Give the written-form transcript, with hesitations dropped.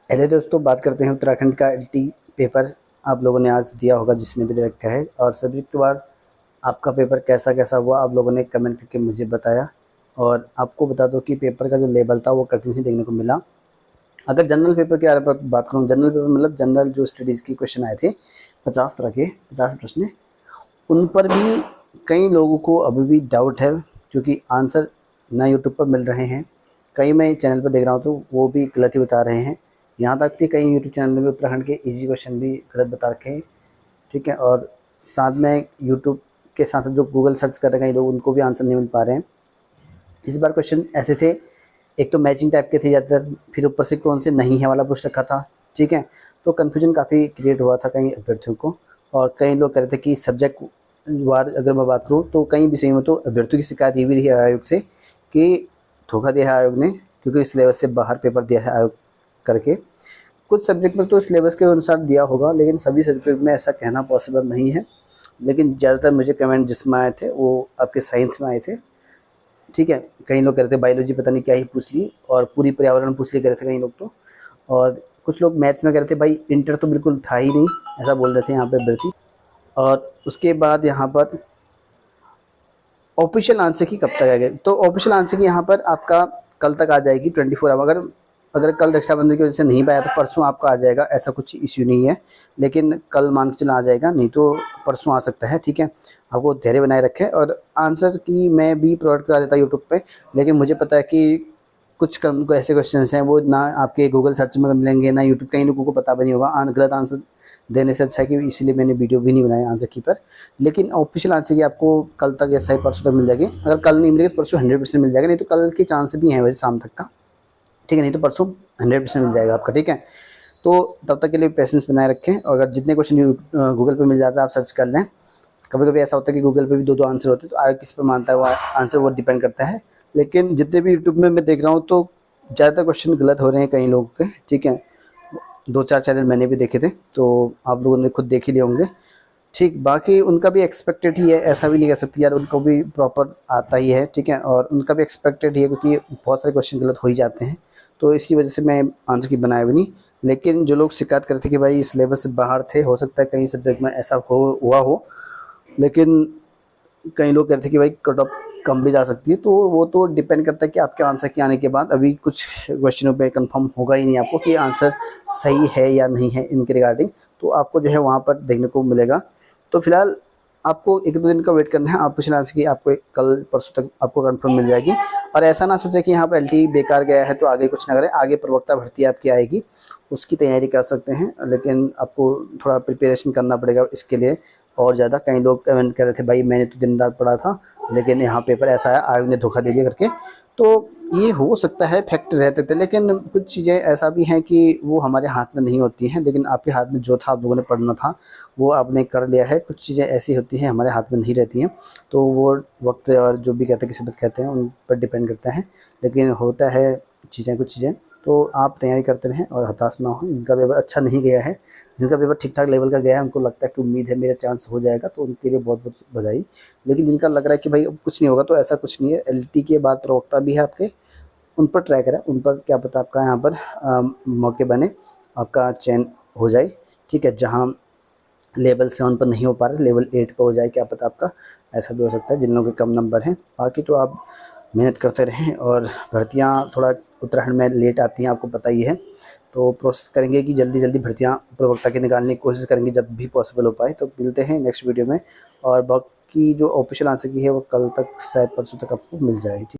Hello दोस्तों, बात करते हैं उत्तराखंड का एलटी पेपर। आप लोगों ने आज दिया होगा जिसने भी दे रखा है, और सब्जेक्ट वार आपका पेपर कैसा कैसा हुआ आप लोगों ने कमेंट करके मुझे बताया। और आपको बता दो कि पेपर का जो लेवल था वो कठिन ही देखने को मिला। अगर जनरल पेपर के बारे में बात करूँ, जनरल पेपर मतलब जनरल जो स्टडीज़ के क्वेश्चन आए थे 50 तरह के 50 प्रश्न, उन पर भी कई लोगों को अभी भी डाउट है, क्योंकि आंसर ना यूट्यूब पर मिल रहे हैं। कई मैं चैनल पर देख रहा हूँ तो वो भी गलत ही बता रहे हैं। यहाँ तक कि कई यूट्यूब चैनल में उत्तराखंड के इजी क्वेश्चन भी गलत बता रखे हैं। ठीक है, और साथ में यूट्यूब के साथ साथ जो गूगल सर्च कर रहे हैं कई लोग, उनको भी आंसर नहीं मिल पा रहे हैं। इस बार क्वेश्चन ऐसे थे, एक तो मैचिंग टाइप के थे ज़्यादातर, फिर ऊपर से कौन से नहीं है वाला पूछ रखा था। ठीक है, तो कन्फ्यूजन काफ़ी क्रिएट हुआ था कई अभ्यर्थियों को। और कई लोग कह रहे थे कि सब्जेक्ट वार अगर मैं बात करूँ तो कई विषयों में तो अभ्यर्थियों की शिकायत ये भी रही है आयोग से कि धोखा दिया है आयोग ने, क्योंकि सिलेबस से बाहर पेपर दिया है आयोग करके। कुछ सब्जेक्ट में तो सिलेबस के अनुसार दिया होगा, लेकिन सभी सब्जेक्ट में ऐसा कहना पॉसिबल नहीं है। लेकिन ज़्यादातर मुझे कमेंट जिसमें आए थे वो आपके साइंस में आए थे। ठीक है, कई लोग कह रहे थे बायोलॉजी पता नहीं क्या ही पूछ ली, और पूरी पर्यावरण पूछ ली कह रहे थे कई लोग तो। और कुछ लोग मैथ्स में कह रहे थे भाई इंटर तो बिल्कुल था ही नहीं, ऐसा बोल रहे थे यहाँ पे अभ्यर्थी। और उसके बाद यहाँ पर ऑफिशियल आंसर की कब तक आएगी, तो ऑफिशियल आंसर की यहाँ पर आपका कल तक आ जाएगी 24 आवर। अगर अगर कल रक्षाबंधन की वजह से नहीं पाया तो परसों आपका आ जाएगा, ऐसा कुछ इश्यू नहीं है। लेकिन कल मान के चलो आ जाएगा, नहीं तो परसों आ सकता है। ठीक है, आपको धैर्य बनाए रखें। और आंसर की मैं भी प्रोवाइड करा देता यूट्यूब पे, लेकिन मुझे पता है कि कुछ कम ऐसे क्वेश्चंस हैं वो ना आपके गूगल सर्च में मिलेंगे ना यूट्यूब, कई लोगों को पता भी नहीं होगा। गलत आंसर देने से अच्छा है कि इसीलिए मैंने वीडियो भी नहीं बनाया आंसर की पर। लेकिन ऑफिशियल आंसर की आपको कल तक या शायद परसों तक मिल जाएगी। अगर कल नहीं मिलेगी तो परसों 100% मिल जाएगा, नहीं तो कल के चांस भी हैं वैसे शाम तक का। ठीक है, नहीं तो परसों 100% मिल जाएगा आपका। ठीक है, तो तब तक के लिए पेशेंस बनाए रखें। और अगर जितने क्वेश्चन गूगल पे मिल जाता है आप सर्च कर लें। कभी कभी ऐसा होता है कि गूगल पे भी दो दो आंसर होते हैं, तो आगे किस पर मानता है वो आंसर, वो डिपेंड करता है। लेकिन जितने भी यूट्यूब में मैं देख रहा हूँ तो ज़्यादातर क्वेश्चन गलत हो रहे हैं कई लोगों के। ठीक है, दो चार चैनल मैंने भी देखे थे, तो आप लोगों ने खुद देख ही लिए होंगे। ठीक, बाकी उनका भी एक्सपेक्टेड ही है, ऐसा भी नहीं कह सकती यार, उनको भी प्रॉपर आता ही है। ठीक है, और उनका भी एक्सपेक्टेड ही है, क्योंकि बहुत सारे क्वेश्चन गलत हो ही जाते हैं। तो इसी वजह से मैं आंसर की बनाया भी नहीं। लेकिन जो लोग शिकायत करते कि भाई सिलेबस से बाहर थे, हो सकता है कई सब्जेक्ट में ऐसा हो हुआ हो। लेकिन कई लोग कहते हैं कि भाई कट ऑफ कम भी जा सकती है, तो वो तो डिपेंड करता है कि आपके आंसर के आने के बाद। अभी कुछ क्वेश्चनों पे कंफर्म होगा ही नहीं आपको कि आंसर सही है या नहीं है इनके रिगार्डिंग, तो आपको जो है वहाँ पर देखने को मिलेगा। तो फिलहाल आपको एक दो दिन का वेट करना है। आप पिछले आंसर की आपको कल परसों तक आपको कंफर्म मिल जाएगी। और ऐसा ना सोचे कि यहाँ पर एलटी बेकार गया है तो आगे कुछ ना करें, आगे प्रवक्ता भर्ती आपकी आएगी, उसकी तैयारी कर सकते हैं। लेकिन आपको थोड़ा प्रिपरेशन करना पड़ेगा इसके लिए और ज़्यादा। कई लोग कमेंट कर रहे थे भाई मैंने तो दिन रात पढ़ा था, लेकिन यहाँ पेपर ऐसा आया, आयोग ने धोखा दे दिया करके। तो ये हो सकता है, फैक्ट रहते थे। लेकिन कुछ चीज़ें ऐसा भी हैं कि वो हमारे हाथ में नहीं होती हैं, लेकिन आपके हाथ में जो था आप लोगों ने पढ़ना था वो आपने कर लिया है। कुछ चीज़ें ऐसी होती हैं हमारे हाथ में नहीं रहती हैं, तो वो वक्त और जो भी कहते हैं किस्मत कहते हैं उन पर डिपेंड करता है। लेकिन होता है चीज़ें, कुछ चीज़ें। तो आप तैयारी करते रहें और हताश ना हो। जिनका पेपर अच्छा नहीं गया है, जिनका पेपर ठीक ठाक लेवल का गया है, उनको लगता है कि उम्मीद है मेरा चांस हो जाएगा, तो उनके लिए बहुत बहुत बधाई। लेकिन जिनका लग रहा है कि भाई अब कुछ नहीं होगा, तो ऐसा कुछ नहीं है। एलटी के बाद प्रवक्ता भी है आपके, उन पर ट्राई करें, उन पर क्या पता आपका यहाँ पर मौके बने, आपका चयन हो जाए। ठीक है, जहाँ लेवल 7 पर नहीं हो पा रहा लेवल 8 पर हो जाए, क्या पता आपका। ऐसा भी हो सकता है जिन लोगों के कम नंबर हैं। बाकी तो आप मेहनत करते रहें। और भर्तियाँ थोड़ा उत्तराखंड में लेट आती हैं, आपको पता ही है। तो प्रोसेस करेंगे कि जल्दी जल्दी भर्तियाँ प्रवक्ता की निकालने की कोशिश करेंगे जब भी पॉसिबल हो पाए। तो मिलते हैं नेक्स्ट वीडियो में। और बाकी जो ऑफिशियल आंसर की है वो कल तक शायद परसों तक आपको मिल जाएगी। ठीक।